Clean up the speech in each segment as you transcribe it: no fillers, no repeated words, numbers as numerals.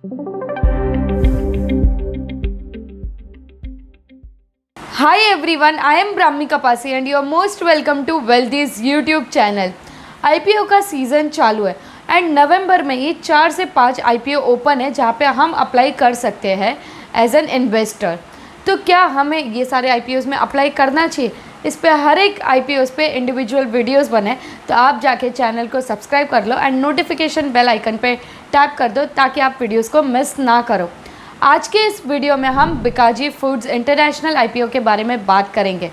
Hi everyone, I am Brahmi Kapasi and you are most welcome to Wealthy's YouTube channel. IPO का season चालू है and November में ये 4 से 5 IPO open है जहाँ पे हम अप्लाई कर सकते हैं एज एन इन्वेस्टर। तो क्या हमें ये सारे IPOs में अप्लाई करना चाहिए? इस पे हर एक IPOs पे इंडिविजुअल वीडियोस बने, तो आप जाके चैनल को सब्सक्राइब कर लो एंड नोटिफिकेशन बेल आइकन पे टैप कर दो ताकि आप वीडियोस को मिस ना करो। आज के इस वीडियो में हम बिकाजी फूड्स इंटरनेशनल IPO के बारे में बात करेंगे।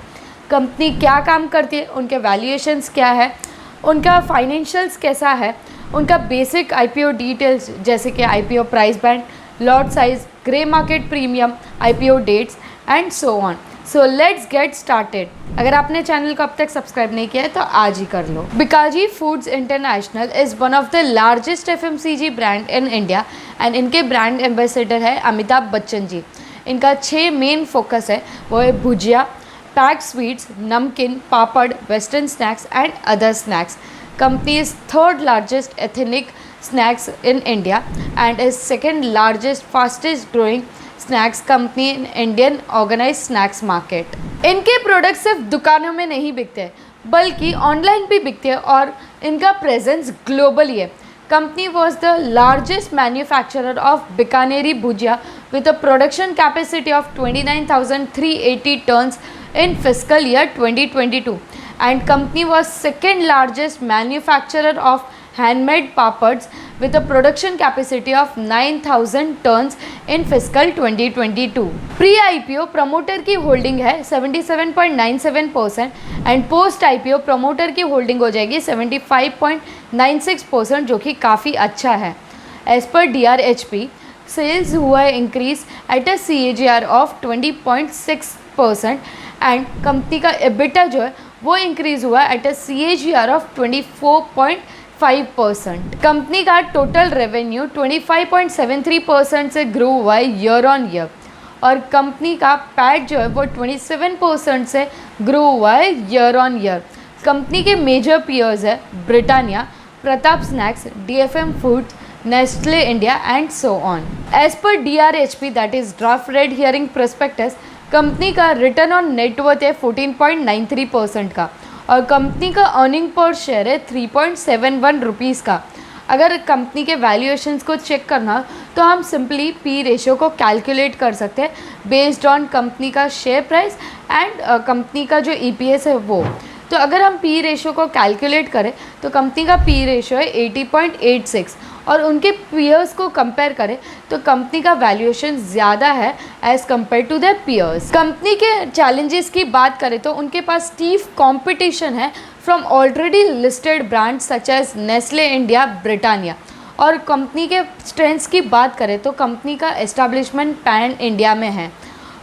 कंपनी क्या काम करती है, उनके वैल्यूएशंस क्या है, उनका फाइनेंशियल्स कैसा है, उनका बेसिक IPO डिटेल्स जैसे कि IPO price band, lot size, grey market premium, IPO dates and so on. So let's get started. अगर आपने चैनल को अब तक सब्सक्राइब नहीं किया है तो आज ही कर लो। Bikaji foods international is one of the largest FMCG brand in India and इनके ब्रांड एम्बेसडर है अमिताभ बच्चन जी। इनका 6 मेन फोकस है, वो है भुजिया, packed sweets, namkeen, papad, western snacks and other snacks. Company is third largest ethnic snacks in India and is second largest fastest growing snacks company in Indian organized snacks market. इनके product सिर्फ दुकानों में नहीं बिकते हैं बल्कि ऑनलाइन भी बिकते हैं और इनका प्रेजेंस ग्लोबली है। Company was the largest manufacturer of Bikaneri Bhujia with a production capacity of 29,380 tons in fiscal year 2022. And company was second largest manufacturer of handmade papads with a production capacity of 9,000 tons in fiscal 2022. Pre-IPO promoter की holding है 77.97% and post IPO promoter की holding हो जाएगी 75.96%, जो कि काफ़ी अच्छा है। एज पर DRHP सेल्स हुआ है increase at a CAGR of 20.6% and company का EBITDA जो है वो इंक्रीज हुआ at a CAGR of 24.5%। Company का टोटल रेवेन्यू 25.73% से ग्रो हुआ है ईयर ऑन ईयर और कंपनी का पैट जो है वो 27% से ग्रो हुआ है ईयर ऑन ईयर। कंपनी के मेजर पीयर्स है Britannia, Pratap Snacks, DFM Foods, Nestle India and so on. As per DRHP that is draft red herring prospectus, company का रिटर्न ऑन नेटवर्थ है 14.93% का और कंपनी का अर्निंग पर शेयर है 3.71 rupees का। अगर कंपनी के वैल्यूएशंस को चेक करना तो हम सिंपली P रेशियो को कैलकुलेट कर सकते हैं बेस्ड ऑन कंपनी का शेयर प्राइस एंड कंपनी का जो EPS है वो। तो अगर हम P रेशियो को कैलकुलेट करें तो कंपनी का P रेशियो है 80.86 और उनके पीयर्स को कंपेयर करें तो कंपनी का वैल्यूएशन ज़्यादा है as compare to the peers. Company के चैलेंजेस की बात करें तो उनके पास स्टीफ कंपटीशन है from already listed brands such as Nestle India, Britannia. और कंपनी के स्ट्रेंथ्स की बात करें तो कंपनी का एस्टेब्लिशमेंट पैन इंडिया में है।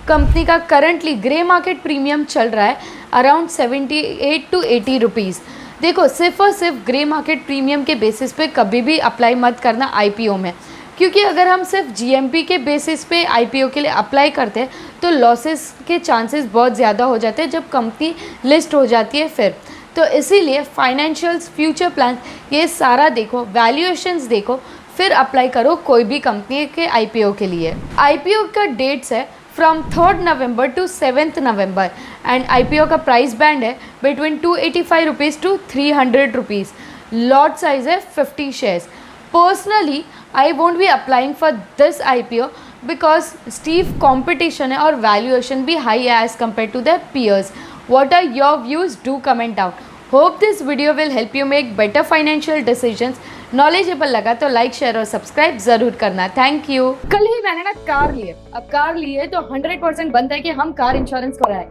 कंपनी का करंटली ग्रे मार्केट प्रीमियम चल रहा है अराउंड 78 to 80 रुपीज़। देखो, सिर्फ और सिर्फ ग्रे मार्केट प्रीमियम के बेसिस पे कभी भी अप्लाई मत करना IPO में, क्योंकि अगर हम सिर्फ GMP के बेसिस पे IPO के लिए अप्लाई करते हैं तो लॉसेस के चांसेस बहुत ज़्यादा हो जाते हैं जब कंपनी लिस्ट हो जाती है फिर। तो इसीलिए फाइनेंशियल्स, फ्यूचर प्लान, ये सारा देखो, वैल्यूएशंस देखो, फिर अप्लाई करो कोई भी कंपनी के IPO के लिए। IPO का डेट्स है from 3rd November to 7th November and IPO का प्राइस बैंड है between 285 rupees to 300 rupees. Lot size है 50 shares. Personally I won't be applying for this IPO because stiff competition है और valuation भी high है as compare to the peers. What are your views? Do comment down. Hope this video will help you make better financial decisions. Knowledgeable लगा तो like, share और subscribe जरूर करना। Thank you. कल ही मैंने ना कार लिए। अब कार लिए तो 100% बनता है कि हम कार इंश्योरेंस कराएं।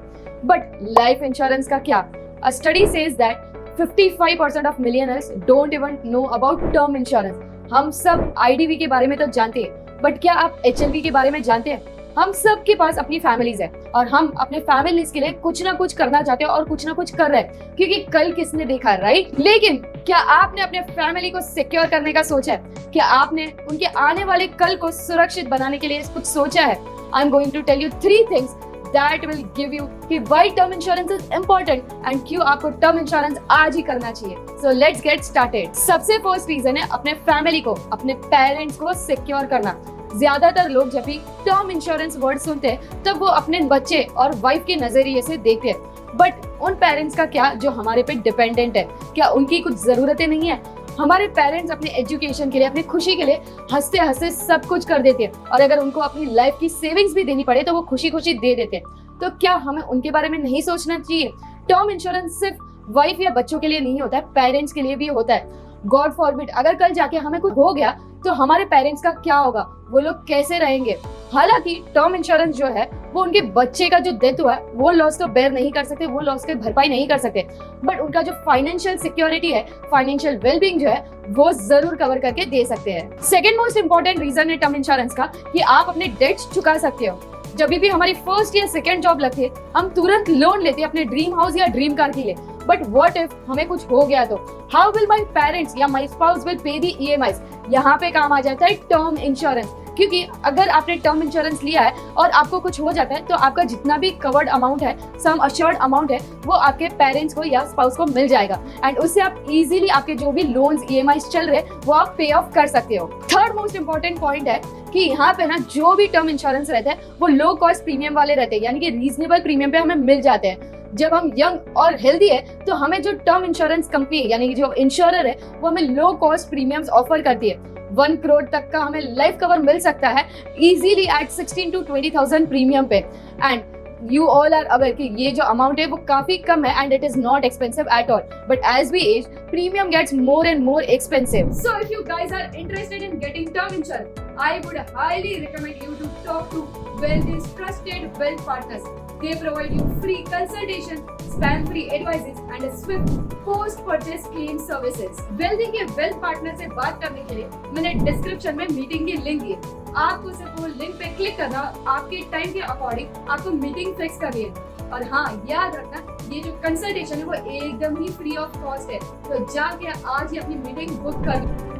बट लाइफ इंश्योरेंस का क्या? A study says that 55% of millionaires don't even know about term insurance. हम सब IDV के बारे में तो जानते हैं, बट क्या आप HLV के बारे में जानते हैं? हम सब के पास अपनी फैमिलीज है और हम अपने फैमिलीज के लिए कुछ ना कुछ करना चाहते हैं और कुछ ना कुछ कर रहे हैं, क्योंकि कल किसने देखा, राइट? लेकिन क्या आपने अपने फैमिली को सिक्योर करने का सोचा है? क्या आपने उनके आने वाले कल को सुरक्षित बनाने के लिए कुछ सोचा है? I am going to tell you 3 things that will give you कि why term insurance is important and क्यों आपको term insurance आज ही करना चाहिए। So let's get started। सबसे फर्स्ट रीजन है अपने फैमिली को, अपने पेरेंट्स को सिक्योर करना। ज्यादातर लोग जब भी टर्म इंश्योरेंस वर्ड सुनते हैं तब वो अपने बच्चे और वाइफ के नजरिए से देखते हैं, बट उन पेरेंट्स का क्या जो हमारे पे डिपेंडेंट है? क्या उनकी कुछ जरूरतें नहीं है? हमारे पेरेंट्स अपने एजुकेशन के लिए, अपनी खुशी के लिए हंसते हंसते सब कुछ कर देते हैं, और अगर उनको अपनी लाइफ की सेविंग्स भी देनी पड़े तो वो खुशी खुशी दे देते हैं। तो क्या हमें उनके बारे में नहीं सोचना चाहिए? टर्म इंश्योरेंस सिर्फ वाइफ या बच्चों के लिए नहीं होता है, पेरेंट्स के लिए भी होता है। गॉड फॉरबिड अगर कल जाके हमें कुछ हो गया तो हमारे पेरेंट्स का क्या होगा? वो लोग कैसे रहेंगे? हालांकि टर्म इंश्योरेंस जो है वो उनके बच्चे का जो डेथ हुआ है वो लॉस तो बेयर नहीं कर सकते, वो लॉस की भरपाई नहीं कर सकते, बट उनका जो फाइनेंशियल सिक्योरिटी है, फाइनेंशियल वेलबींग जो है वो जरूर कवर करके दे सकते हैं। सेकेंड मोस्ट इंपॉर्टेंट रीजन है टर्म इंश्योरेंस का कि आप अपने डेट्स चुका सकते हो। जब भी हमारी फर्स्ट या सेकेंड जॉब लगती है हम तुरंत लोन लेते हैं अपने ड्रीम हाउस या ड्रीम कार के लिए, बट व्हाट इफ हमें कुछ हो गया तो हाउ विल माय पेरेंट्स या my spouse will pay the EMIs? यहाँ पे काम आ जाता है टर्म इंश्योरेंस, क्योंकि अगर आपने टर्म इंश्योरेंस लिया है और आपको कुछ हो जाता है तो आपका जितना भी कवर्ड अमाउंट है, सम अश्योर्ड अमाउंट है, वो आपके पेरेंट्स को या स्पाउस को मिल जाएगा, एंड उससे आप इजीली आपके जो भी लोन्स ईएमआईज चल रहे वो आप पे ऑफ कर सकते हो। थर्ड मोस्ट इंपॉर्टेंट पॉइंट है कि यहाँ पे ना जो भी टर्म इंश्योरेंस रहते हैं वो लो कॉस्ट प्रीमियम वाले रहते हैं, यानी कि रीजनेबल प्रीमियम पे हमें मिल जाते हैं। जब हम यंग और हेल्दी है तो हमें जो टर्म इंश्योरेंस कंपनी है यानी कि जो इंश्योरर है वो हमें लो कॉस्ट प्रीमियम्स ऑफर करती है। 1 करोड़ तक का हमें लाइफ कवर मिल सकता है इजीली एट 16 to 20,000 प्रीमियम पे, and you all are aware कि ये जो अमाउंट है वो काफी कम है and it is not expensive at all, but as we as premium gets more and more expensive. So if you guys are interested in getting term insurance, I would highly recommend you to talk to Wealth's trusted wealth partners. They provide you free consultation, spam-free advices and a swift post-purchase claim services. Wealthy के wealth partner से बात करने के लिए मैंने description में meeting की link दी है। आपको सिर्फ वो लिंक पे क्लिक करना, आपके टाइम के अकॉर्डिंग आपको मीटिंग फिक्स करनी है। और हाँ, याद रखना ये जो कंसल्टेशन है वो एकदम ही फ्री ऑफ कॉस्ट है, तो जाके आज ही अपनी मीटिंग बुक कर।